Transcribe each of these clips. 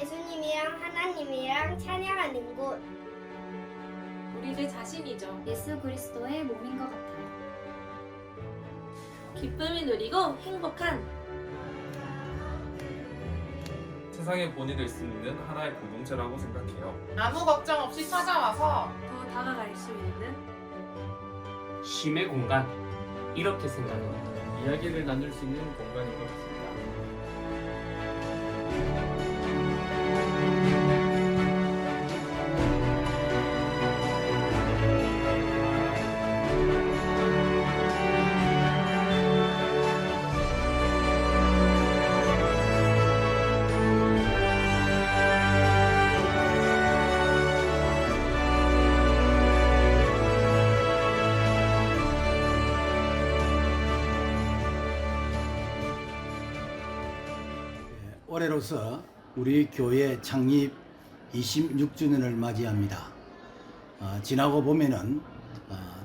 예수님이랑 하나님이랑 찬양하는 곳. 우리들 자신이죠. 예수 그리스도의 몸인 것 같아요. 기쁨이 누리고 행복한 세상의 본이 될 수 있는 하나의 공동체라고 생각해요. 아무 걱정 없이 찾아와서 더 다가갈 수 있는 쉼의 공간, 이렇게 생각합니다. 이야기를 나눌 수 있는 공간인 것 같습니다. 올해로서 우리 교회 창립 26주년을 맞이합니다. 지나고 보면은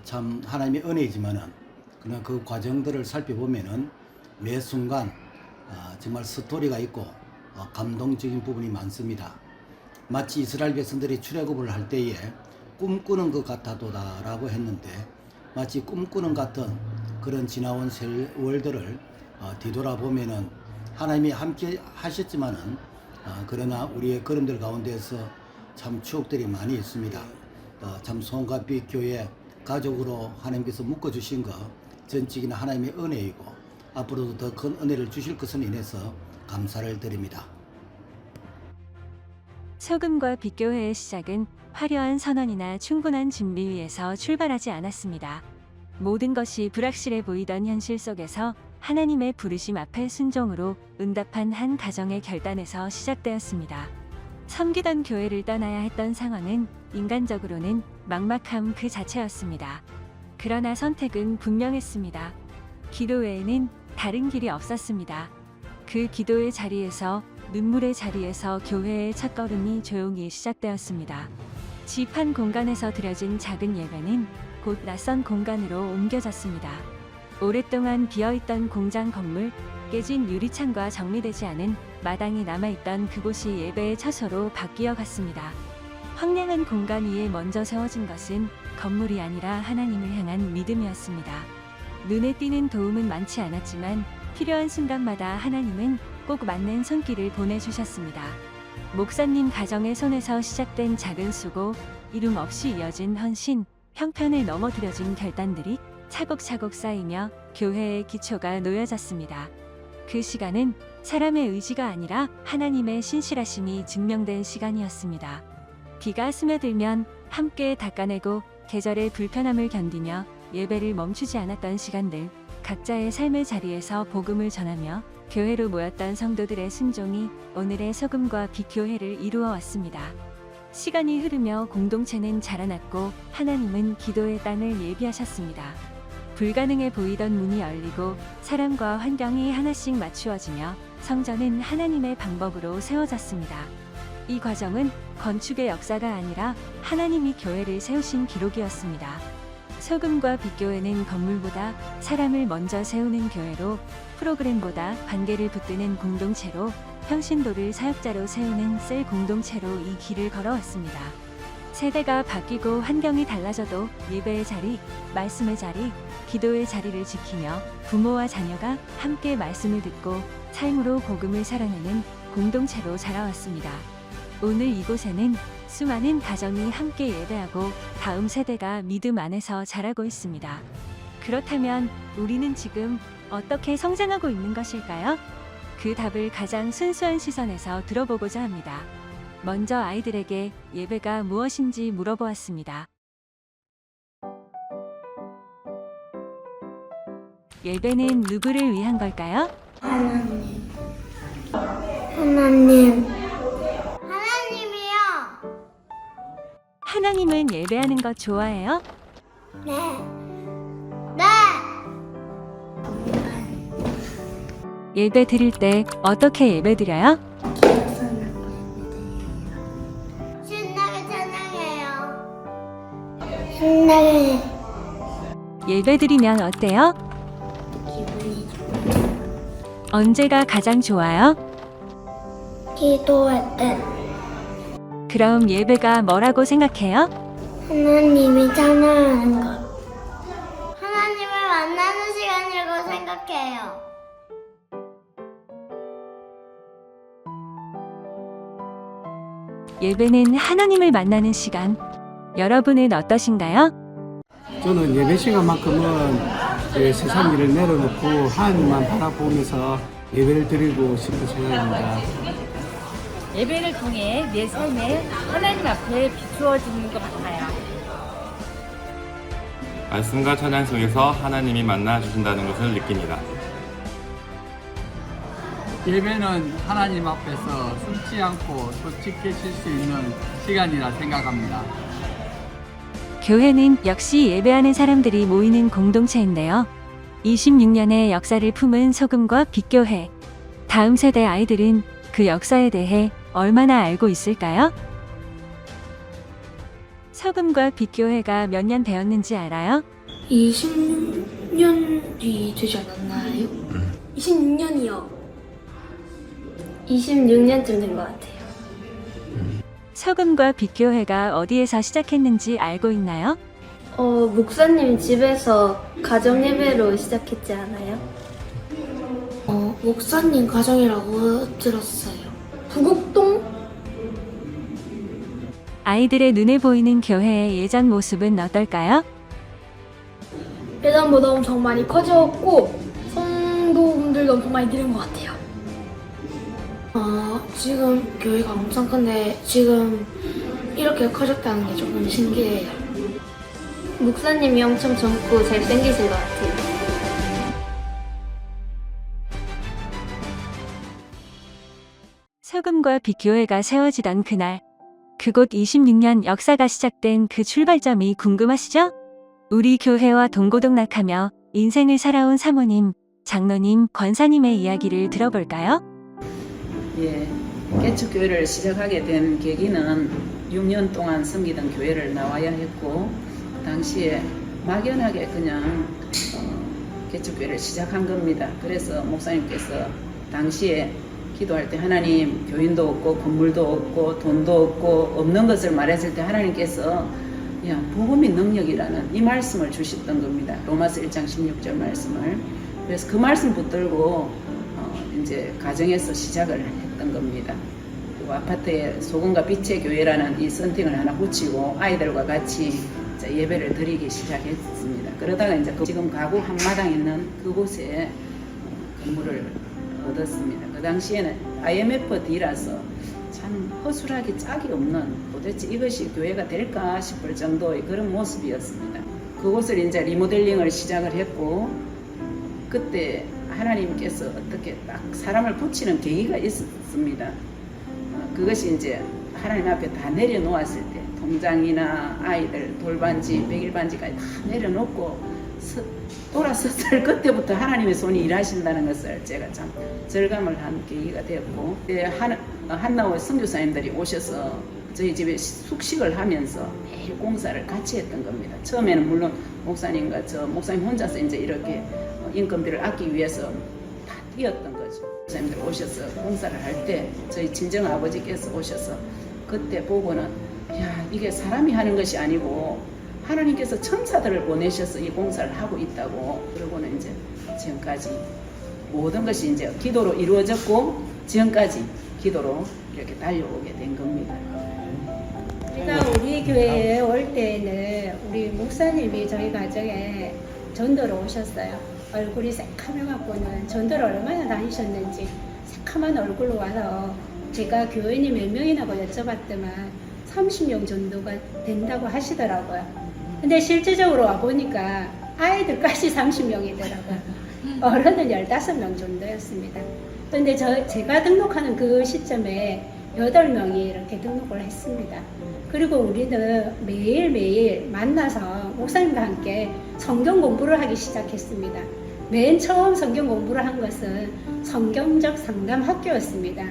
참 하나님의 은혜이지만은 그러나 그 과정들을 살펴보면은 매 순간 정말 스토리가 있고 감동적인 부분이 많습니다. 마치 이스라엘 백성들이 출애굽을 할 때에 꿈꾸는 것 같아도다라고 했는데 마치 꿈꾸는 같은 그런 지나온 세월들을 뒤돌아보면은 하나님이 함께 하셨지만은 그러나 우리의 걸음들 가운데서 참 추억들이 많이 있습니다. 참 송가빛 교회 가족으로 하나님께서 묶어주신 것 전적인 하나님의 은혜이고 앞으로도 더 큰 은혜를 주실 것을 인해서 감사를 드립니다. 소금과 빛교회의 시작은 화려한 선언이나 충분한 준비 위에서 출발하지 않았습니다. 모든 것이 불확실해 보이던 현실 속에서 하나님의 부르심 앞에 순종으로 응답한 한 가정의 결단에서 시작되었습니다. 섬기던 교회를 떠나야 했던 상황은 인간적으로는 막막함 그 자체였습니다. 그러나 선택은 분명했습니다. 기도 외에는 다른 길이 없었습니다. 그 기도의 자리에서 눈물의 자리에서 교회의 첫걸음이 조용히 시작되었습니다. 집 한 공간에서 드려진 작은 예배는 곧 낯선 공간으로 옮겨졌습니다. 오랫동안 비어있던 공장 건물, 깨진 유리창과 정리되지 않은 마당이 남아있던 그곳이 예배의 처소로 바뀌어 갔습니다. 황량한 공간 위에 먼저 세워진 것은 건물이 아니라 하나님을 향한 믿음이었습니다. 눈에 띄는 도움은 많지 않았지만 필요한 순간마다 하나님은 꼭 맞는 손길을 보내주셨습니다. 목사님 가정의 손에서 시작된 작은 수고, 이름 없이 이어진 헌신, 형편을 넘어들여진 결단들이 차곡차곡 쌓이며 교회의 기초가 놓여졌습니다. 그 시간은 사람의 의지가 아니라 하나님의 신실하심이 증명된 시간이었습니다. 비가 스며들면 함께 닦아내고 계절의 불편함을 견디며 예배를 멈추지 않았던 시간들, 각자의 삶의 자리에서 복음을 전하며 교회로 모였던 성도들의 순종이 오늘의 소금과 빛교회를 이루어 왔습니다. 시간이 흐르며 공동체는 자라났고 하나님은 기도의 땅을 예비하셨습니다. 불가능해 보이던 문이 열리고 사람과 환경이 하나씩 맞추어지며 성전은 하나님의 방법으로 세워졌습니다. 이 과정은 건축의 역사가 아니라 하나님이 교회를 세우신 기록이었습니다. 소금과 빛교회는 건물보다 사람을 먼저 세우는 교회로, 프로그램보다 관계를 붙드는 공동체로, 평신도를 사역자로 세우는 셀 공동체로 이 길을 걸어왔습니다. 세대가 바뀌고 환경이 달라져도 예배의 자리, 말씀의 자리, 기도의 자리를 지키며 부모와 자녀가 함께 말씀을 듣고 삶으로 복음을 살아내는 공동체로 자라왔습니다. 오늘 이곳에는 수많은 가정이 함께 예배하고 다음 세대가 믿음 안에서 자라고 있습니다. 그렇다면 우리는 지금 어떻게 성장하고 있는 것일까요? 그 답을 가장 순수한 시선에서 들어보고자 합니다. 먼저 아이들에게 예배가 무엇인지 물어보았습니다. 예배는 누구를 위한 걸까요? 하나님. 하나님. 하나님이요. 하나님은 예배하는 것 좋아해요? 네. 네. 예배 드릴 때 어떻게 예배 드려요? 신나게 찬양해요. 신나게. 예배 드리면 어때요? 기분이 언제가 가장 좋아요? 기도할 때. 그럼 예배가 뭐라고 생각해요? 하나님이 찬양하는 것. 하나님을 만나는 시간이라고 생각해요. 예배는 하나님을 만나는 시간. 여러분은 어떠신가요? 저는 예배 시간만큼은 세상 일을 내려놓고 하나님만 바라보면서 예배를 드리고 싶은 생각입니다. 예배를 통해 내 삶에 하나님 앞에 비추어지는 것 같아요. 말씀과 찬양 속에서 하나님이 만나 주신다는 것을 느낍니다. 예배는 하나님 앞에서 숨지 않고 솔직해질 수 있는 시간이라 생각합니다. 교회는 역시 예배하는 사람들이 모이는 공동체인데요. 26년의 역사를 품은 소금과 빛교회. 다음 세대 아이들은 그 역사에 대해 얼마나 알고 있을까요? 소금과 빛교회가 몇 년 되었는지 알아요? 26년이 되지 않았나요? 26년이요. 26년쯤 된 것 같아요. 소금과 빛교회가 어디에서 시작했는지 알고 있나요? 목사님 집에서 가정 예배로 시작했지 않아요? 목사님 가정이라고 들었어요. 부곡동? 아이들의 눈에 보이는 교회의 예전 모습은 어떨까요? 예전보다 엄청 많이 커졌고 성도분들도 엄청 많이 늘은 것 같아요. 지금 교회가 엄청 큰데 지금 이렇게 커졌다는 게 조금 신기해요. 목사님이 엄청 젊고 잘생기신 것 같아요. 소금과 빛교회가 세워지던 그날, 그곳 26년 역사가 시작된 그 출발점이 궁금하시죠? 우리 교회와 동고동락하며 인생을 살아온 사모님, 장로님, 권사님의 이야기를 들어볼까요? 예, 개척교회를 시작하게 된 계기는 6년 동안 섬기던 교회를 나와야 했고 당시에 막연하게 그냥 개척교회를 시작한 겁니다. 그래서 목사님께서 당시에 기도할 때 하나님 교인도 없고 건물도 없고 돈도 없고 없는 것을 말했을 때 하나님께서 야 복음이 능력이라는 이 말씀을 주셨던 겁니다. 로마서 1장 16절 말씀을. 그래서 그 말씀 붙들고 이제 가정에서 시작을 했던 겁니다. 그리고 아파트에 소금과 빛의 교회라는 이 선택을 하나 붙이고 아이들과 같이 예배를 드리기 시작했습니다. 그러다가 이제 지금 가구 한마당 있는 그곳에 건물을 얻었습니다. 그 당시에는 IMF 뒤라서 참 허술하기 짝이 없는 도대체 이것이 교회가 될까 싶을 정도의 그런 모습이었습니다. 그곳을 이제 리모델링을 시작을 했고 그때 하나님께서 어떻게 딱 사람을 붙이는 계기가 있었습니다. 그것이 이제 하나님 앞에 다 내려놓았을 때 통장이나 아이들 돌반지, 백일반지까지 다 내려놓고 돌아섰을 그때부터 하나님의 손이 일하신다는 것을 제가 참 절감을 한 계기가 되었고 한나호 선교사님들이 오셔서 저희 집에 숙식을 하면서 매일 공사를 같이 했던 겁니다. 처음에는 물론 목사님과 목사님 혼자서 이제 이렇게 인건비를 아끼기 위해서 다 뛰었던 거죠. 목사님들 오셔서 공사를 할 때 저희 친정 아버지께서 오셔서 그때 보고는 야 이게 사람이 하는 것이 아니고 하나님께서 천사들을 보내셔서 이 공사를 하고 있다고. 그러고는 이제 지금까지 모든 것이 이제 기도로 이루어졌고 지금까지 기도로 이렇게 달려오게 된 겁니다. 제가 우리 교회에 올 때는 우리 목사님이 저희 가정에 전도로 오셨어요. 얼굴이 새카매갖고는 전도를 얼마나 다니셨는지 새카만 얼굴로 와서 제가 교인이 몇 명이라고 여쭤봤더만 30명 정도가 된다고 하시더라고요. 근데 실질적으로 와보니까 아이들까지 30명이더라고요. 어른은 15명 정도였습니다. 근데 제가 등록하는 그 시점에 8명이 이렇게 등록을 했습니다. 그리고 우리는 매일매일 만나서 목사님과 함께 성경 공부를 하기 시작했습니다. 맨 처음 성경 공부를 한 것은 성경적 상담 학교였습니다.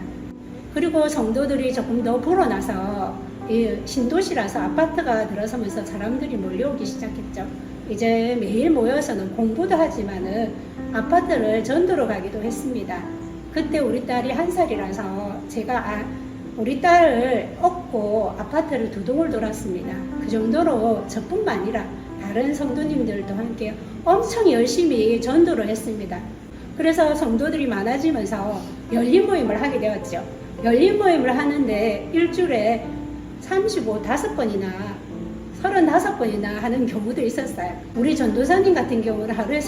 그리고 성도들이 조금 더 불어나서 신도시라서 아파트가 들어서면서 사람들이 몰려오기 시작했죠. 이제 매일 모여서는 공부도 하지만은 아파트를 전도로 가기도 했습니다. 그때 우리 딸이 1살이라서 제가 우리 딸을 업고 아파트를 2동을 돌았습니다. 그 정도로 저뿐만 아니라 다른 성도님들도 함께 엄청 열심히 전도를 했습니다. 그래서 성도들이 많아지면서 열린 모임을 하게 되었죠. 열린 모임을 하는데 일주일에 35번이나 35번이나 하는 경우도 있었어요. 우리 전도사님 같은 경우는 하루에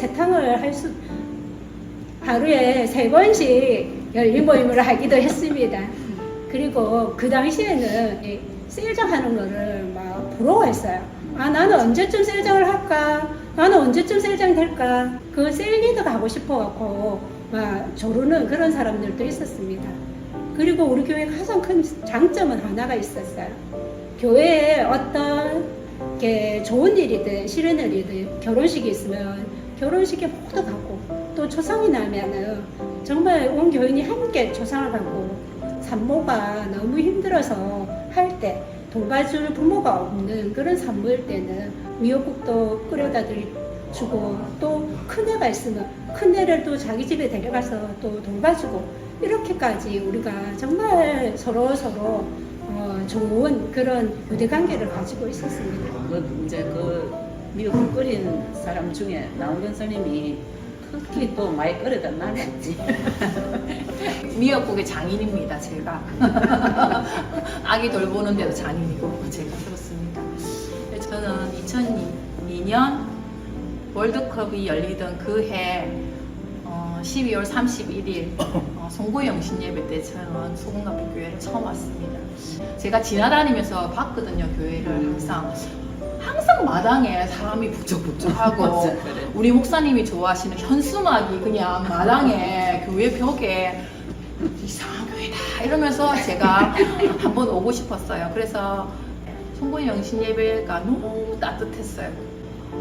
3번씩 열린 모임을 하기도 했습니다. 그리고 그 당시에는 셀장하는 거를 막 부러워했어요. 아, 나는 언제쯤 셀장을 할까? 나는 언제쯤 셀장 될까? 그 셀리더가 하고 싶어갖고 막 조르는 그런 사람들도 있었습니다. 그리고 우리 교회 가장 큰 장점은 하나가 있었어요. 교회에 어떤 게 좋은 일이든 싫은 일이든 결혼식이 있으면 결혼식에 모두 가고, 또 초상이 나면은 정말 온 교인이 함께 초상을 하고, 산모가 너무 힘들어서 할 때 돌봐줄 부모가 없는 그런 산모일 때는 미역국도 끓여다 주고, 또 큰애가 있으면 큰애를 또 자기 집에 데려가서 또 돌봐주고, 이렇게까지 우리가 정말 서로 좋은 그런 유대관계를 가지고 있었습니다. 이제 그 미역국 끓인 사람 중에 나훈경 스님이 특히 또 많이 끓여다 놨지. 미역국의 장인입니다, 제가. 아기 돌보는 데도 장인이고 제가 그렇습니다. 저는 2002년 월드컵이 열리던 그 해 12월 31일 송구영신 예배 때 저는 소금가피 교회를 처음 왔습니다. 제가 지나다니면서 봤거든요, 교회를. 항상 마당에 사람이 북적북적하고 우리 목사님이 좋아하시는 현수막이 그냥 마당에 교회 벽에 이상한 교회다 이러면서 제가 한번 오고 싶었어요. 그래서 송구영신 예배가 너무 따뜻했어요.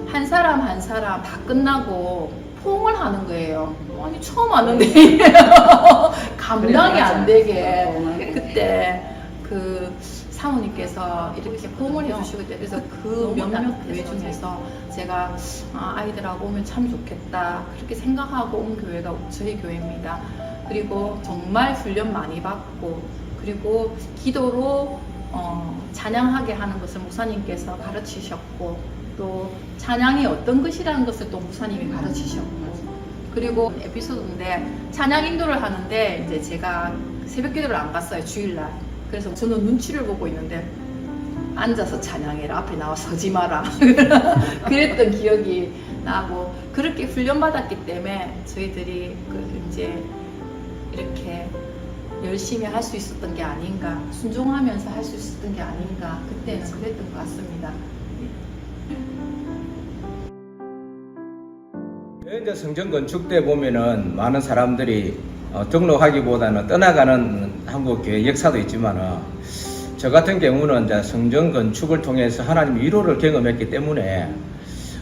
한 사람 한 사람 다 끝나고 포옹을 하는 거예요. 아니 처음 왔는데 감당이 안 되게 그때 그 사모님께서 이렇게 포옹을 해주시고, 그래서 그 몇몇 교회 중에서 제가 아이들하고 오면 참 좋겠다 그렇게 생각하고 온 교회가 저희 교회입니다. 그리고 정말 훈련 많이 받고, 그리고 기도로 찬양하게 하는 것을 목사님께서 가르치셨고, 또 찬양이 어떤 것이라는 것을 또 목사님이 가르치셨고, 그리고 에피소드인데 찬양 인도를 하는데 이제 제가 새벽 기도를 안 갔어요, 주일날. 그래서 저는 눈치를 보고 있는데 앉아서 찬양해라, 앞에 나와 서지 마라 그랬던 기억이 나고, 그렇게 훈련받았기 때문에 저희들이 이제 이렇게 열심히 할 수 있었던 게 아닌가, 순종하면서 할 수 있었던 게 아닌가, 그때는 그랬던 것 같습니다. 이제 성전 건축 때 보면은 많은 사람들이 등록하기보다는 떠나가는 한국 교회 역사도 있지만은, 저 같은 경우는 이제 성전 건축을 통해서 하나님 위로를 경험했기 때문에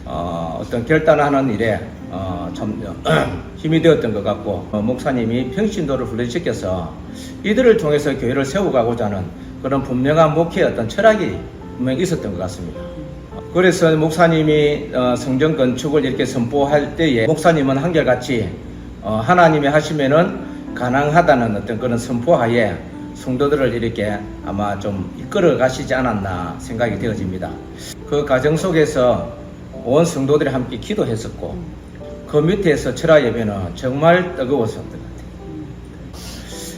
어떤 결단하는 일에 참 힘이 되었던 것 같고, 목사님이 평신도를 훈련시켜서 이들을 통해서 교회를 세워가고자 하는 그런 분명한 목회의 어떤 철학이 분명히 있었던 것 같습니다. 그래서 목사님이 성전 건축을 이렇게 선포할 때에 목사님은 한결같이 하나님이 하시면은 가능하다는 어떤 그런 선포하에 성도들을 이렇게 아마 좀 이끌어 가시지 않았나 생각이 되어집니다. 그 과정 속에서 온 성도들이 함께 기도했었고, 그 밑에서 철학 예배는 정말 뜨거웠었던 것 같아요.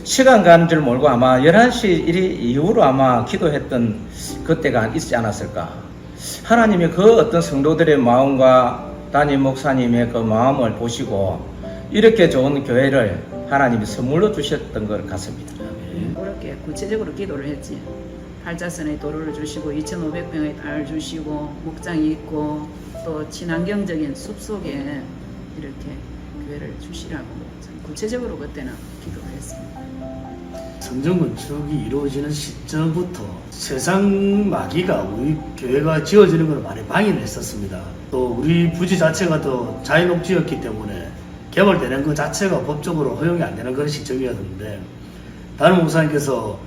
시간 가는 줄 모르고 아마 11시 이후로 아마 기도했던 그때가 있지 않았을까. 하나님이 그 어떤 성도들의 마음과 담임 목사님의 그 마음을 보시고 이렇게 좋은 교회를 하나님이 선물로 주셨던 것 같습니다. 그렇게 구체적으로 기도를 했지. 팔자선에 도로를 주시고 2,500평의 땅을 주시고 목장이 있고 또 친환경적인 숲속에 이렇게 교회를 주시라고 구체적으로 그때는 기도를 했습니다. 성전 건축이 이루어지는 시점부터 세상 마귀가 우리 교회가 지어지는 걸 많이 방해를 했었습니다. 또 우리 부지 자체가 또 자연녹지였기 때문에 개발되는 것 자체가 법적으로 허용이 안 되는 그런 시점이었는데, 다른 목사님께서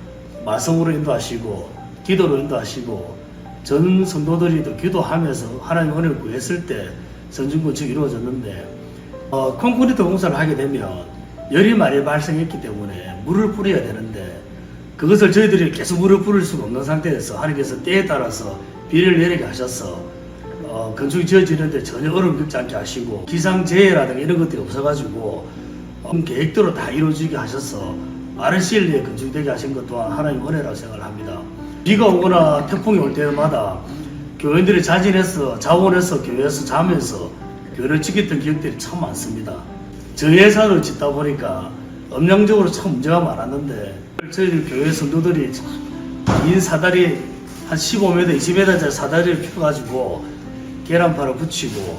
말씀으로 인도하시고 기도로 인도하시고 전 성도들이 또 기도하면서 하나님 은혜를 구했을 때 성전 건축이 이루어졌는데, 콘크리트 공사를 하게 되면 열이 많이 발생했기 때문에 물을 뿌려야 되는데 그것을 저희들이 계속 무릎 꿇을 수가 없는 상태에서 하나님께서 때에 따라서 비를 내리게 하셔서 건축이 지어지는데 전혀 어려움 겪지 않게 하시고 기상재해라든가 이런 것들이 없어가지고 계획대로 다 이루어지게 하셔서 빠른 시일 내에 건축되게 하신 것 또한 하나님 은혜라고 생각을 합니다. 비가 오거나 태풍이 올 때마다 교인들이 자원해서 교회에서 자면서 교회를 지켰던 기억들이 참 많습니다. 저예산을 짓다 보니까 음량적으로 참 문제가 많았는데 저희 교회 성도들이 긴 사다리 한 15m, 20m짜리 사다리를 펴가지고 계란판을 붙이고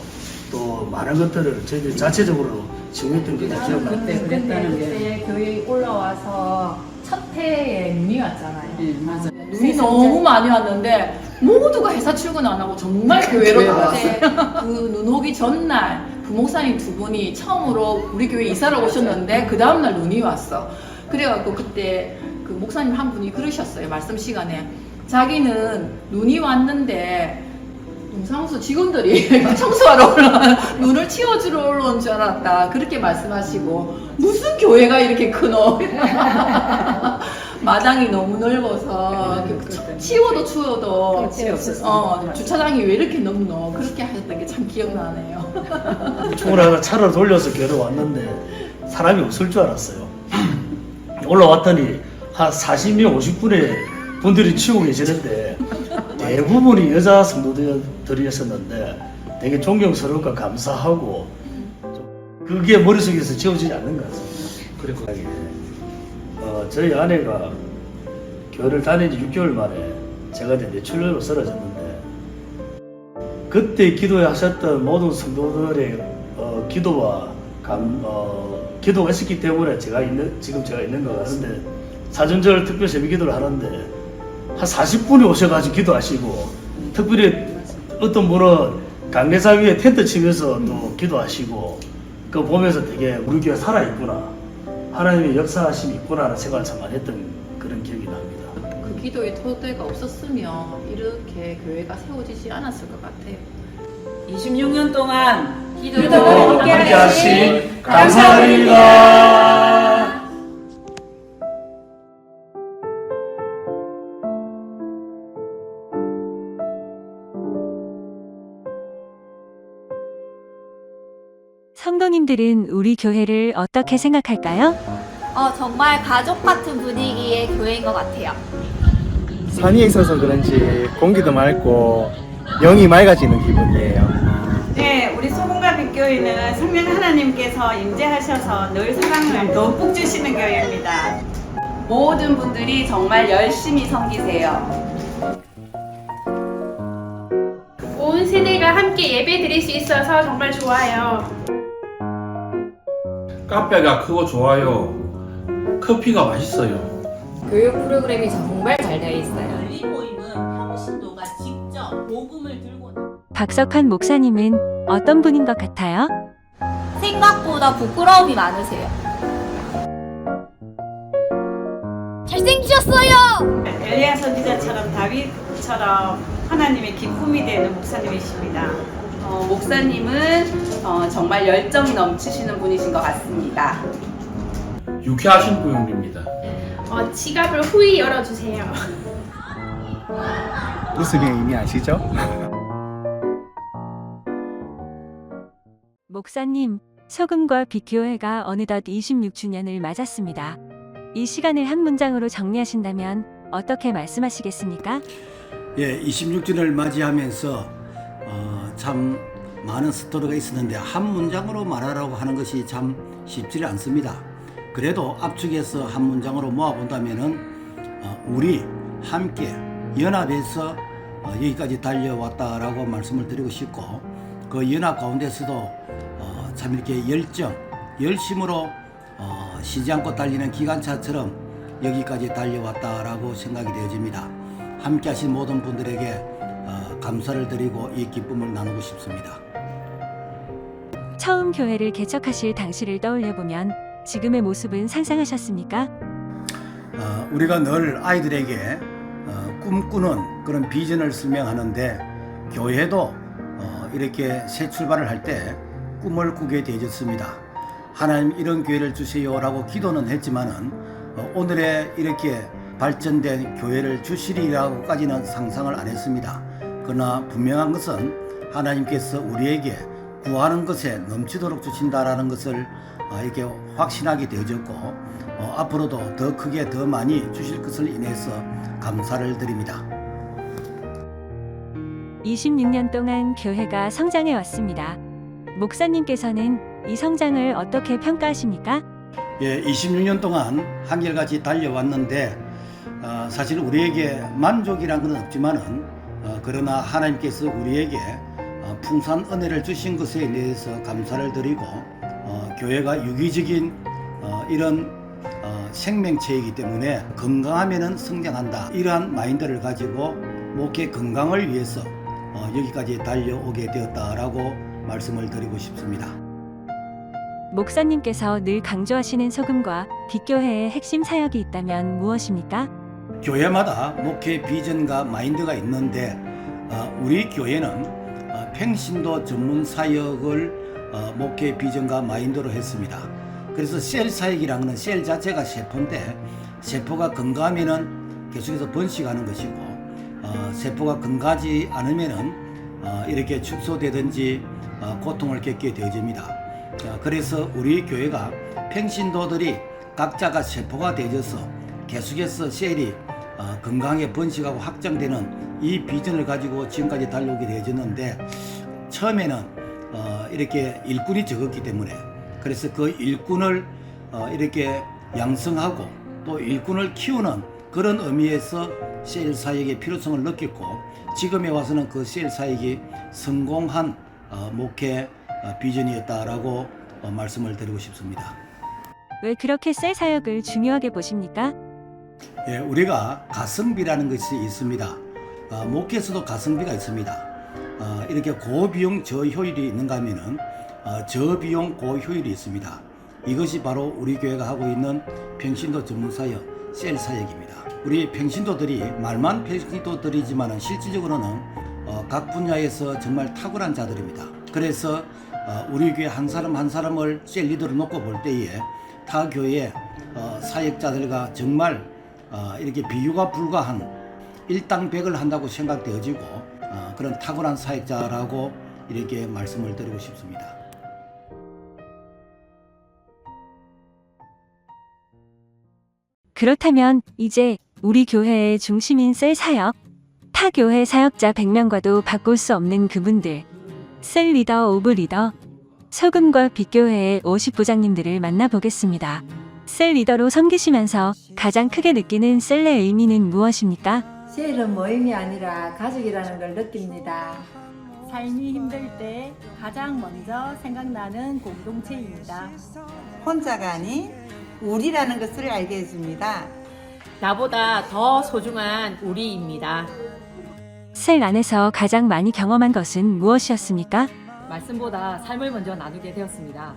또 많은 것들을 저희들이 자체적으로 지원했던 게 기억나요. 그때 교회 올라와서 첫 해에 눈이 왔잖아요. 네, 맞아요. 눈이 너무 많이 왔는데 모두가 회사 출근 안 하고 정말 교회로 나왔어요. 그 눈 오기 전날 부목사님 두 분이 처음으로 우리 교회 이사를 오셨는데 그 다음날 눈이 왔어. 그래갖고 그때 그 목사님 한 분이 그러셨어요. 말씀 시간에 자기는 눈이 왔는데 동사무소 직원들이 청소하러 눈을 치워주러 올라온 줄 알았다. 그렇게 말씀하시고 무슨 교회가 이렇게 크노? 마당이 너무 넓어서 치워도 추워도 주차장이 왜 이렇게 넓노? 그렇게 하셨던 게 참 기억나네요. 출근하다 차를 돌려서 교회에 왔는데 사람이 없을 줄 알았어요. 올라왔더니 한 40명, 50분의 분들이 치우고 계시는데 대부분이 여자 성도들이었었는데 되게 존경스럽고 감사하고 그게 머릿속에서 지워지지 않는 것 같습니다. 그리고 저희 아내가 교회를 다닌 지 6개월 만에 제가 이제 뇌출혈로 쓰러졌는데 그때 기도하셨던 모든 성도들의 기도와 기도가 있었기 때문에 지금 제가 있는 것 같은데 사순절 특별 새벽 기도를 하는데 한 40분이 오셔가지고 기도하시고 특별히 어떤 분은 강례사 위에 텐트 치면서 또 기도하시고 그거 보면서 되게 우리 교회 살아있구나 하나님의 역사하심이 있구나라는 생각을 참 많이 했던 그런 기억이 납니다. 그 기도의 토대가 없었으면 이렇게 교회가 세워지지 않았을 것 같아요. 26년 동안 기도 함께하신 감사드립니다. 성도님들은 우리 교회를 어떻게 생각할까요? 정말 가족 같은 분위기의 교회인 것 같아요. 산이 있어서 그런지 공기도 맑고 영이 맑아지는 기분이에요. 네, 우리 소금과 빛교회는 성령 하나님께서 임재하셔서 늘 사랑을 듬뿍 주시는 교회입니다. 모든 분들이 정말 열심히 섬기세요. 온 세대가 함께 예배 드릴 수 있어서 정말 좋아요. 카페가 크고 좋아요. 커피가 맛있어요. 교육 프로그램이 정말 잘 되어 있어요. 평신도가 직접 복음을 들고 박석환 목사님은 어떤 분인 것 같아요? 생각보다 부끄러움이 많으세요. 잘생기셨어요! 엘리야 선지자처럼 다윗처럼 하나님의 기쁨이 되는 목사님이십니다. 목사님은 정말 열정이 넘치시는 분이신 것 같습니다. 유쾌하신 분입니다. 지갑을 후이 열어주세요. 웃음의 의미 아시죠? 목사님, 소금과 빛교회가 어느덧 26주년을 맞았습니다. 이 시간을 한 문장으로 정리하신다면 어떻게 말씀하시겠습니까? 예, 26주년을 맞이하면서 참 많은 스토리가 있었는데 한 문장으로 말하라고 하는 것이 참 쉽지 않습니다. 그래도 압축해서 한 문장으로 모아본다면은 우리 함께 연합해서 여기까지 달려왔다라고 말씀을 드리고 싶고 그 연합 가운데서도 참 이렇게 열심으로 쉬지 않고 달리는 기관차처럼 여기까지 달려왔다라고 생각이 되어집니다. 함께 하신 모든 분들에게 감사를 드리고 이 기쁨을 나누고 싶습니다. 처음 교회를 개척하실 당시를 떠올려보면 지금의 모습은 상상하셨습니까? 우리가 늘 아이들에게 꿈꾸는 그런 비전을 설명하는데 교회도 이렇게 새 출발을 할 때 꿈을 꾸게 되어졌습니다. 하나님 이런 교회를 주세요라고 기도는 했지만은 오늘의 이렇게 발전된 교회를 주시리라고까지는 상상을 안 했습니다. 그러나 분명한 것은 하나님께서 우리에게 구하는 것에 넘치도록 주신다라는 것을 이렇게 확신하게 되어졌고 앞으로도 더 크게 더 많이 주실 것을 인해서 감사를 드립니다. 26년 동안 교회가 성장해 왔습니다. 목사님께서는 이 성장을 어떻게 평가하십니까? 예, 26년 동안 한결같이 달려왔는데 사실 우리에게 만족이란 건 없지만은 그러나 하나님께서 우리에게 풍성한 은혜를 주신 것에 대해서 감사를 드리고 교회가 유기적인 이런 생명체이기 때문에 건강하면은 성장한다, 이러한 마인드를 가지고 목회 건강을 위해서 여기까지 달려오게 되었다라고 말씀을 드리고 싶습니다. 목사님께서 늘 강조하시는 소금과 빛교회의 핵심 사역이 있다면 무엇입니까? 교회마다 목회 비전과 마인드가 있는데 우리 교회는 평신도 전문 사역을 목회 비전과 마인드로 했습니다. 그래서 셀 사역이라는 건 셀 자체가 세포인데 세포가 건강하면은 계속해서 번식하는 것이고 세포가 건강하지 않으면은 이렇게 축소되든지 고통을 겪게 되어집니다. 그래서 우리 교회가 평신도들이 각자가 세포가 되어져서 계속해서 셀이 건강하게 번식하고 확장되는 이 비전을 가지고 지금까지 달려오게 되어졌는데 처음에는 이렇게 일꾼이 적었기 때문에 그래서 그 일꾼을 이렇게 양성하고 또 일꾼을 키우는 그런 의미에서 셀 사역의 필요성을 느꼈고 지금에 와서는 그 셀 사역이 성공한 목회 비전이었다라고 말씀을 드리고 싶습니다. 왜 그렇게 셀 사역을 중요하게 보십니까? 예, 우리가 가성비라는 것이 있습니다. 목회에서도 가성비가 있습니다. 이렇게 고비용 저효율이 있는가 하면은 저비용 고효율이 있습니다. 이것이 바로 우리 교회가 하고 있는 평신도 전문사역 셀 사역입니다. 우리 평신도들이 말만 평신도들이지만 실질적으로는 각 분야에서 정말 탁월한 자들입니다. 그래서 우리 교회 한 사람 한 사람을 셀 리더로 놓고 볼 때에 타 교회 사역자들과 정말 이렇게 비교가 불가한 일당백을 한다고 생각되어지고 그런 탁월한 사역자라고 이렇게 말씀을 드리고 싶습니다. 그렇다면 이제 우리 교회의 중심인 셀 사역, 타 교회 사역자 100명과도 바꿀 수 없는 그분들, 셀 리더 오브 리더, 소금과 빛교회의 50부장님들을 만나보겠습니다. 셀 리더로 섬기시면서 가장 크게 느끼는 셀의 의미는 무엇입니까? 셀은 모임이 아니라 가족이라는 걸 느낍니다. 삶이 힘들 때 가장 먼저 생각나는 공동체입니다. 혼자가 아닌 우리라는 것을 알게 해줍니다. 나보다 더 소중한 우리입니다. 셀 안에서 가장 많이 경험한 것은 무엇이었습니까? 말씀보다 삶을 먼저 나누게 되었습니다.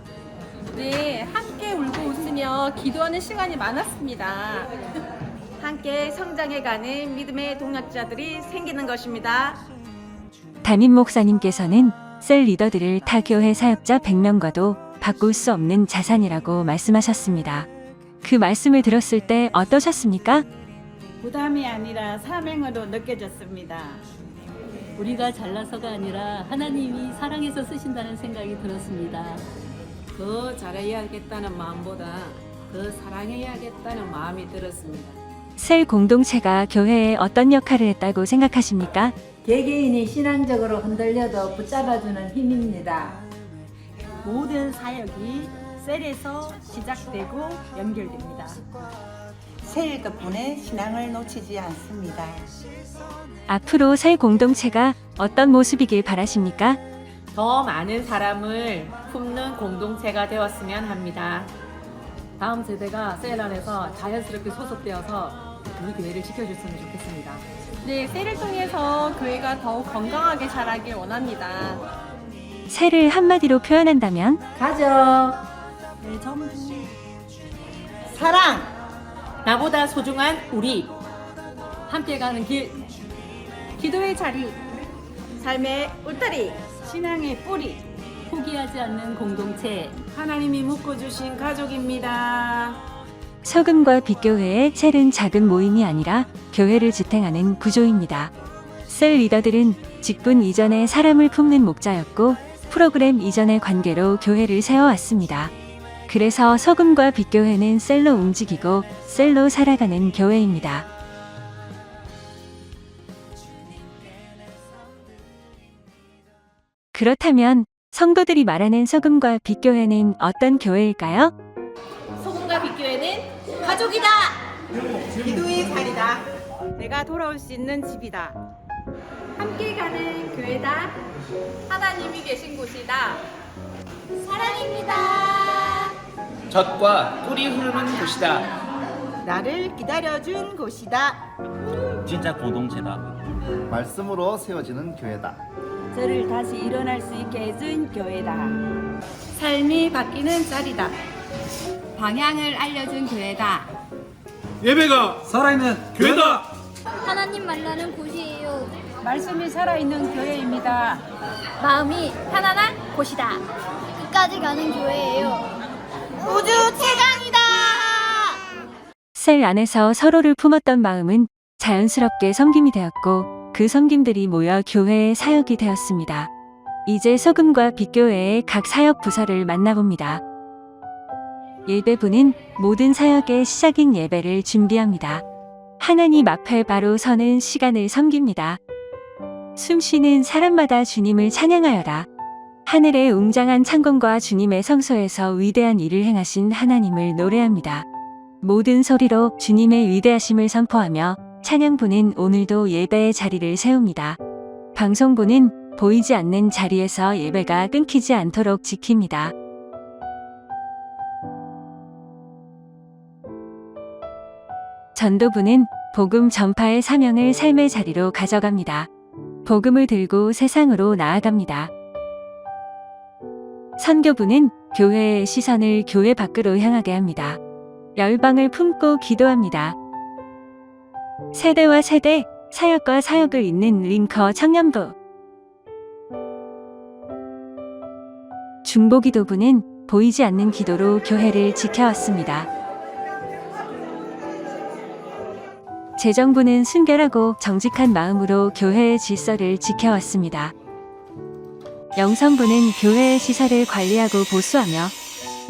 네, 함께 울고 웃으며 기도하는 시간이 많았습니다. 함께 성장해가는 믿음의 동역자들이 생기는 것입니다. 담임 목사님께서는 셀 리더들을 타 교회 사역자 100명과도 바꿀 수 없는 자산이라고 말씀하셨습니다. 그 말씀을 들었을 때 어떠셨습니까? 부담이 아니라 사명으로 느껴졌습니다. 우리가 잘나서가 아니라 하나님이 사랑해서 쓰신다는 생각이 들었습니다. 더 잘해야겠다는 마음보다 더 사랑해야겠다는 마음이 들었습니다. 셀 공동체가 교회에 어떤 역할을 했다고 생각하십니까? 개개인이 신앙적으로 흔들려도 붙잡아주는 힘입니다. 모든 사역이 셀에서 시작되고 연결됩니다. 셀 덕분에 신앙을 놓치지 않습니다. 앞으로 셀 공동체가 어떤 모습이길 바라십니까? 더 많은 사람을 품는 공동체가 되었으면 합니다. 다음 세대가 셀 안에서 자연스럽게 소속되어서 우리 교회를 지켜줬으면 좋겠습니다. 네, 셀을 통해서 교회가 더욱 건강하게 자라길 원합니다. 셀을 한마디로 표현한다면? 가족, 네, 전부 사랑, 나보다 소중한 우리, 함께 가는 길, 기도의 자리, 삶의 울타리, 신앙의 뿌리, 포기하지 않는 공동체, 하나님이 묶어주신 가족입니다. 소금과 빛교회의 셀은 작은 모임이 아니라 교회를 지탱하는 구조입니다. 셀 리더들은 직분 이전에 사람을 품는 목자였고 프로그램 이전의 관계로 교회를 세워왔습니다. 그래서 소금과 빛교회는 셀로 움직이고 셀로 살아가는 교회입니다. 그렇다면 성도들이 말하는 소금과 빛교회는 어떤 교회일까요? 소금과 빛교회는 가족이다. 기도의 자리다. 내가 돌아올 수 있는 집이다. 함께 가는 교회다. 하나님이 계신 곳이다. 사랑입니다. 젖과 꿀이 흐르는 곳이다. 나를 기다려준 곳이다. 진짜 공동체다. 말씀으로 세워지는 교회다. 저를 다시 일어날 수 있게 해준 교회다. 삶이 바뀌는 자리다. 방향을 알려준 교회다. 예배가 살아있는 교회다. 하나님 만나는 곳이에요. 말씀이 살아있는 교회입니다. 마음이 편안한 곳이다. 끝까지 가는 교회예요. 우주 최강이다. 셀 안에서 서로를 품었던 마음은 자연스럽게 섬김이 되었고 그 섬김들이 모여 교회의 사역이 되었습니다. 이제 소금과 빛교회의 각 사역 부서를 만나봅니다. 예배부는 모든 사역의 시작인 예배를 준비합니다. 하나님 앞에 바로 서는 시간을 섬깁니다. 숨쉬는 사람마다 주님을 찬양하여라. 하늘의 웅장한 창공과 주님의 성소에서 위대한 일을 행하신 하나님을 노래합니다. 모든 소리로 주님의 위대하심을 선포하며 찬양부는 오늘도 예배의 자리를 세웁니다. 방송부는 보이지 않는 자리에서 예배가 끊기지 않도록 지킵니다. 전도부는 복음 전파의 사명을 삶의 자리로 가져갑니다. 복음을 들고 세상으로 나아갑니다. 선교부는 교회의 시선을 교회 밖으로 향하게 합니다. 열방을 품고 기도합니다. 세대와 세대, 사역과 사역을 잇는 링커 청년부. 중보기도부는 보이지 않는 기도로 교회를 지켜왔습니다. 재정부는 순결하고 정직한 마음으로 교회의 질서를 지켜왔습니다. 영성부는 교회의 시설을 관리하고 보수하며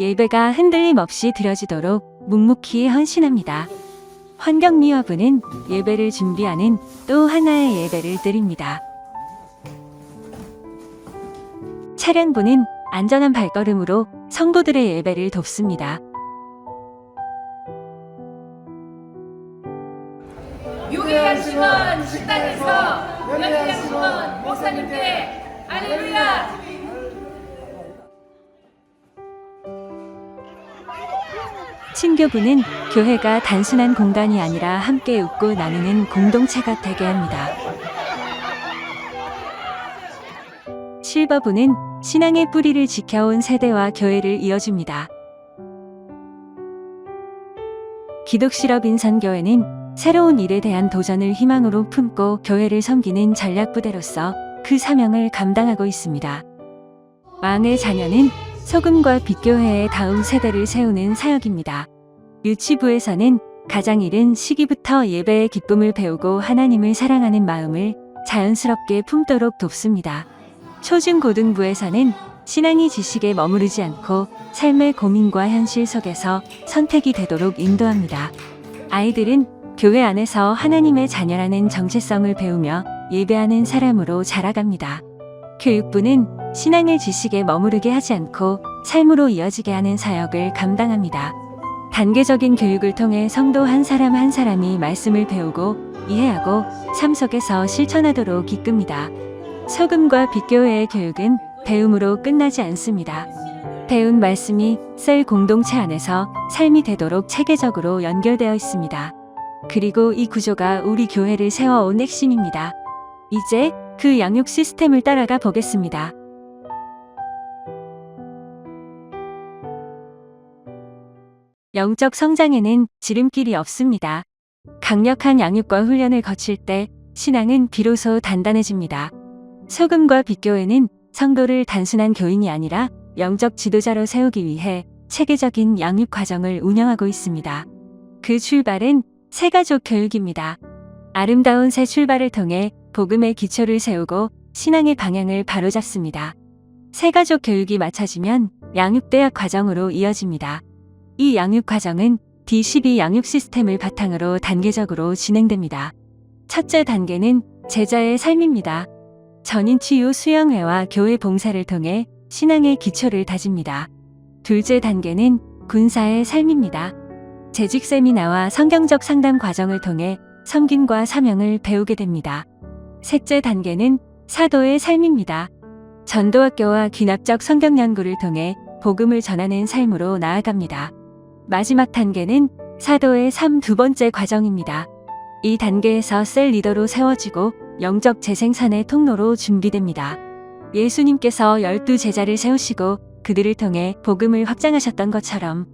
예배가 흔들림 없이 드려지도록 묵묵히 헌신합니다. 환경미화부는 예배를 준비하는 또 하나의 예배를 드립니다. 차량부는 안전한 발걸음으로 성도들의 예배를 돕습니다. 요기하시면 식당에서 요기하시면 목사님께 할렐루야. 친교부는 교회가 단순한 공간이 아니라 함께 웃고 나누는 공동체가 되게 합니다. 실버부는 신앙의 뿌리를 지켜온 세대와 교회를 이어줍니다. 기독실업 인선교회는 새로운 일에 대한 도전을 희망으로 품고 교회를 섬기는 전략부대로서 그 사명을 감당하고 있습니다. 왕의 자녀는 소금과 빛교회의 다음 세대를 세우는 사역입니다. 유치부에서는 가장 이른 시기부터 예배의 기쁨을 배우고 하나님을 사랑하는 마음을 자연스럽게 품도록 돕습니다. 초중고등부에서는 신앙이 지식에 머무르지 않고 삶의 고민과 현실 속에서 선택이 되도록 인도합니다. 아이들은 교회 안에서 하나님의 자녀라는 정체성을 배우며 예배하는 사람으로 자라갑니다. 교육부는 신앙을 지식에 머무르게 하지 않고 삶으로 이어지게 하는 사역을 감당합니다. 단계적인 교육을 통해 성도 한 사람 한 사람이 말씀을 배우고 이해하고 삶 속에서 실천하도록 이끕니다. 소금과 빛교회의 교육은 배움으로 끝나지 않습니다. 배운 말씀이 셀 공동체 안에서 삶이 되도록 체계적으로 연결되어 있습니다. 그리고 이 구조가 우리 교회를 세워온 핵심입니다. 이제 그 양육 시스템을 따라가 보겠습니다. 영적 성장에는 지름길이 없습니다. 강력한 양육과 훈련을 거칠 때 신앙은 비로소 단단해집니다. 소금과 빛교회는 성도를 단순한 교인이 아니라 영적 지도자로 세우기 위해 체계적인 양육 과정을 운영하고 있습니다. 그 출발은 새가족 교육입니다. 아름다운 새 출발을 통해 복음의 기초를 세우고 신앙의 방향을 바로잡습니다. 새가족 교육이 마쳐지면 양육대학 과정으로 이어집니다. 이 양육 과정은 D12 양육 시스템을 바탕으로 단계적으로 진행됩니다. 첫째 단계는 제자의 삶입니다. 전인치유 수양회와 교회 봉사를 통해 신앙의 기초를 다집니다. 둘째 단계는 군사의 삶입니다. 재직 세미나와 성경적 상담 과정을 통해 섬김과 사명을 배우게 됩니다. 셋째 단계는 사도의 삶입니다. 전도학교와 귀납적 성경 연구를 통해 복음을 전하는 삶으로 나아갑니다. 마지막 단계는 사도의 삶 두 번째 과정입니다. 이 단계에서 셀 리더로 세워지고 영적 재생산의 통로로 준비됩니다. 예수님께서 12제자를 세우시고 그들을 통해 복음을 확장하셨던 것처럼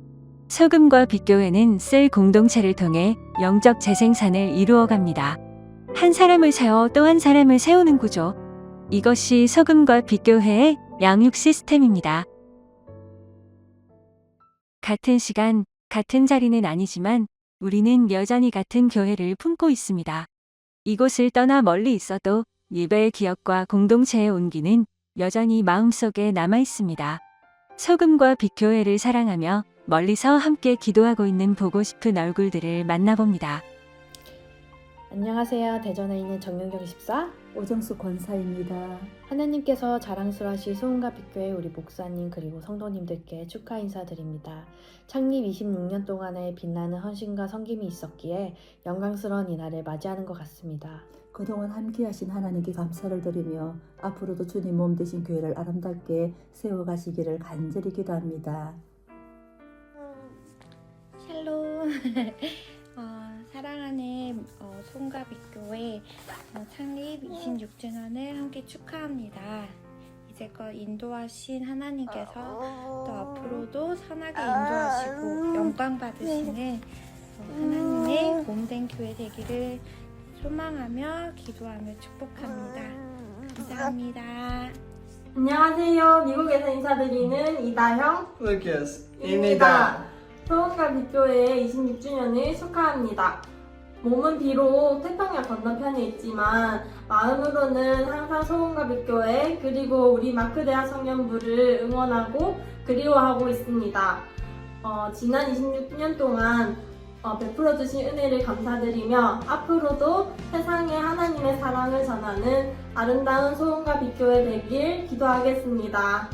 소금과 빛교회는 셀 공동체를 통해 영적 재생산을 이루어갑니다. 한 사람을 세워 또 한 사람을 세우는 구조. 이것이 소금과 빛교회의 양육 시스템입니다. 같은 시간, 같은 자리는 아니지만 우리는 여전히 같은 교회를 품고 있습니다. 이곳을 떠나 멀리 있어도 예배의 기억과 공동체의 온기는 여전히 마음속에 남아 있습니다. 소금과 빛교회를 사랑하며 멀리서 함께 기도하고 있는 보고 싶은 얼굴들을 만나봅니다. 안녕하세요. 대전에 있는 정윤경 집사 오정수 권사입니다. 하나님께서 자랑스러우신 소금과 빛교회 우리 목사님 그리고 성도님들께 축하 인사드립니다. 창립 26년 동안의 빛나는 헌신과 섬김이 있었기에 영광스러운 이날을 맞이하는 것 같습니다. 그동안 함께하신 하나님께 감사를 드리며 앞으로도 주님 몸 되신 교회를 아름답게 세워가시기를 간절히 기도합니다. 샬롬. 사랑하는 소금과 빛교회 창립 26주년을 함께 축하합니다. 이제껏 인도하신 하나님께서 또 앞으로도 선하게 인도하시고 영광 받으시는 하나님의 몸된 교회 되기를 소망하며 기도하며 축복합니다. 감사합니다. 안녕하세요. 미국에서 인사드리는 이다형 루키스입니다. 소금과 빛교회 26주년을 축하합니다. 몸은 비록 태평양 건너편에 있지만 마음으로는 항상 소금과 빛교회 그리고 우리 마크대학 청년부를 응원하고 그리워하고 있습니다. 지난 26년 동안 베풀어 주신 은혜를 감사드리며 앞으로도 세상에 하나님의 사랑을 전하는 아름다운 소금과 빛교회 되길 기도하겠습니다.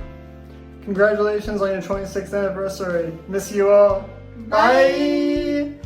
Congratulations on your 26th anniversary. Miss you all. Bye.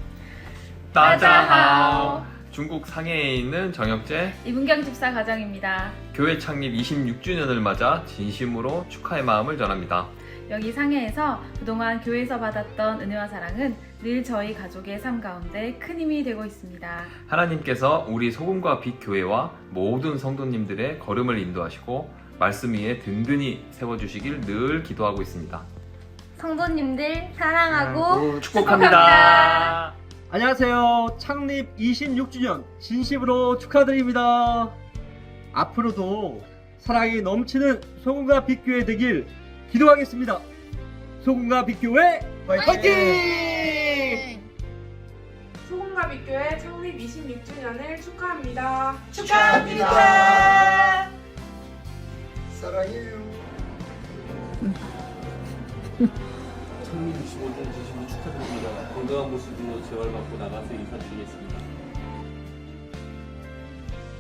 大家好. 중국 상해에 있는 정혁재 이문경 집사 가정입니다. 교회 창립 26주년을 맞아 진심으로 축하의 마음을 전합니다. 여기 상해에서 그동안 교회에서 받았던 은혜와 사랑은 늘 저희 가족의 삶 가운데 큰 힘이 되고 있습니다. 하나님께서 우리 소금과 빛 교회와 모든 성도님들의 걸음을 인도하시고 말씀 위에 든든히 세워주시길 늘 기도하고 있습니다. 성도님들 사랑하고 축복합니다. 안녕하세요. 창립 26주년 진심으로 축하드립니다. 앞으로도 사랑이 넘치는 소금과 빛교회 되길 기도하겠습니다. 소금과 빛교회 화이팅! 소금과 빛교회 창립 26주년을 축하합니다. 축하합니다. 사랑해요. 창립 25주년 진심으로 축하드립니다. 건강한 모습으로 재활받고 나가서 인사드리겠습니다.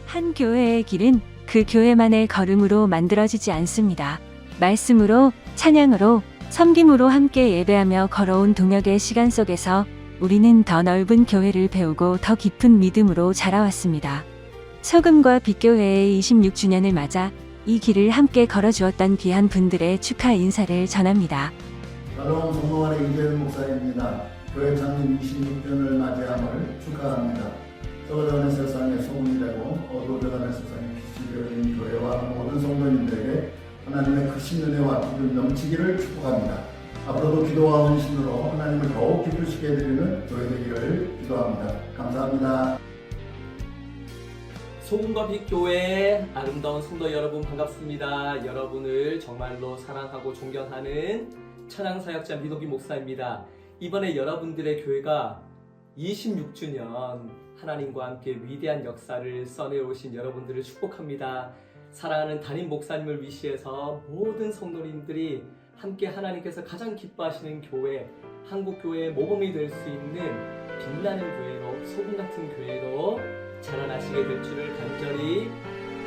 한 교회의 길은 그 교회만의 걸음으로 만들어지지 않습니다. 말씀으로, 찬양으로, 섬김으로 함께 예배하며 걸어온 동역의 시간 속에서 우리는 더 넓은 교회를 배우고 더 깊은 믿음으로 자라왔습니다. 소금과 빛교회의 26주년을 맞아 이 길을 함께 걸어주었던 귀한 분들의 축하 인사를 전합니다. 샬롬 성모관의 이재현 목사입니다. 교회 창립 26주년을 맞이함을 축하합니다. 썩어가는 세상에 소금이 되고 어두워져가는 세상에 빛이 되어진 교회와 모든 성도님들에게 하나님의 크신 은혜와 기름 넘치기를 축복합니다. 앞으로도 기도와 헌신으로 하나님을 더욱 기쁘시게 해드리는 교회 되기를 기도합니다. 감사합니다. 소금과 빛 교회 아름다운 성도 여러분 반갑습니다. 여러분을 정말로 사랑하고 존경하는 천황사역자 민호기 목사입니다. 이번에 여러분들의 교회가 26주년 하나님과 함께 위대한 역사를 써내오신 여러분들을 축복합니다. 사랑하는 담임 목사님을 위시해서 모든 성도님들이 함께 하나님께서 가장 기뻐하시는 교회, 한국교회의 모범이 될 수 있는 빛나는 교회로, 소금 같은 교회로 자라나시게 될 줄을 간절히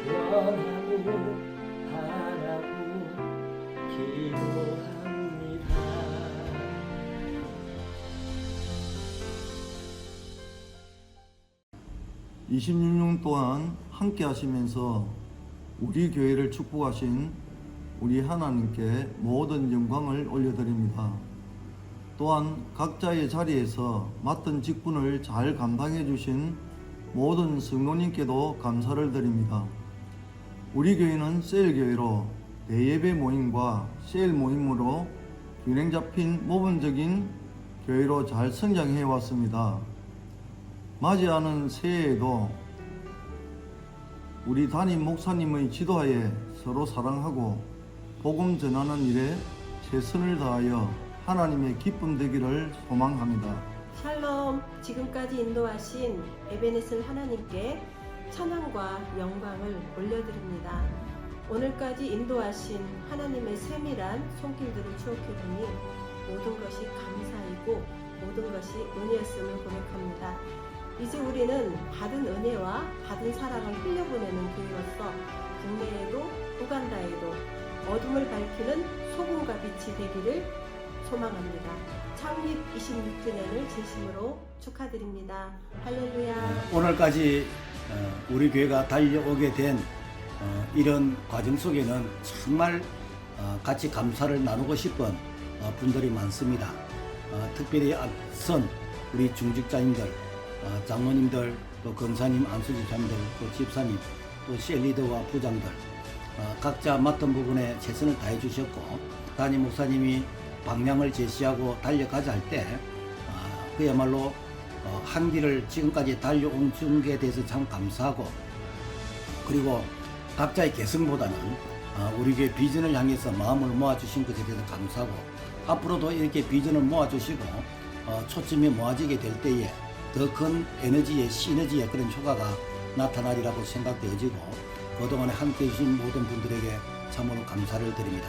원하고 바라고 기도합니다. (26년) 동안 함께 하시면서 우리 교회를 축복하신 우리 하나님께 모든 영광을 올려드립니다. 또한 각자의 자리에서 맡은 직분을 잘 감당해 주신 모든 성도님께도 감사를 드립니다. 우리 교회는 셀교회로 대예배 모임과 셀 모임으로 균형 잡힌 모범적인 교회로 잘 성장해 왔습니다. 맞이하는 새해에도 우리 담임 목사님의 지도하에 서로 사랑하고 복음 전하는 일에 최선을 다하여 하나님의 기쁨 되기를 소망합니다. 샬롬, 지금까지 인도하신 에베네셀 하나님께 찬양과 영광을 올려드립니다. 오늘까지 인도하신 하나님의 세밀한 손길들을 추억해보니 모든 것이 감사이고 모든 것이 은혜였음을 고백합니다. 이제 우리는 받은 은혜와 받은 사랑을 흘려보내는 교회로서 국내에도 우간다에도 어둠을 밝히는 소금과 빛이 되기를 소망합니다. 창립 26주년을 진심으로 축하드립니다. 할렐루야. 오늘까지 우리 교회가 달려오게 된 이런 과정 속에는 정말 같이 감사를 나누고 싶은 분들이 많습니다. 특별히 앞선 우리 중직자님들, 장로님들, 또 검사님, 안수집사님들, 또 집사님, 또 셀리더와 부장들 각자 맡은 부분에 최선을 다해 주셨고, 담임 목사님이 방향을 제시하고 달려가자 할 때 그야말로 한 길을 지금까지 달려온 중에 대해서 참 감사하고, 그리고 각자의 개성보다는 우리 교회 비전을 향해서 마음을 모아주신 것에 대해서 감사하고, 앞으로도 이렇게 비전을 모아주시고 초점이 모아지게 될 때에 더 큰 에너지의 시너지의 그런 효과가 나타나리라고 생각되어지고, 그동안에 함께해 주신 모든 분들에게 참으로 감사를 드립니다.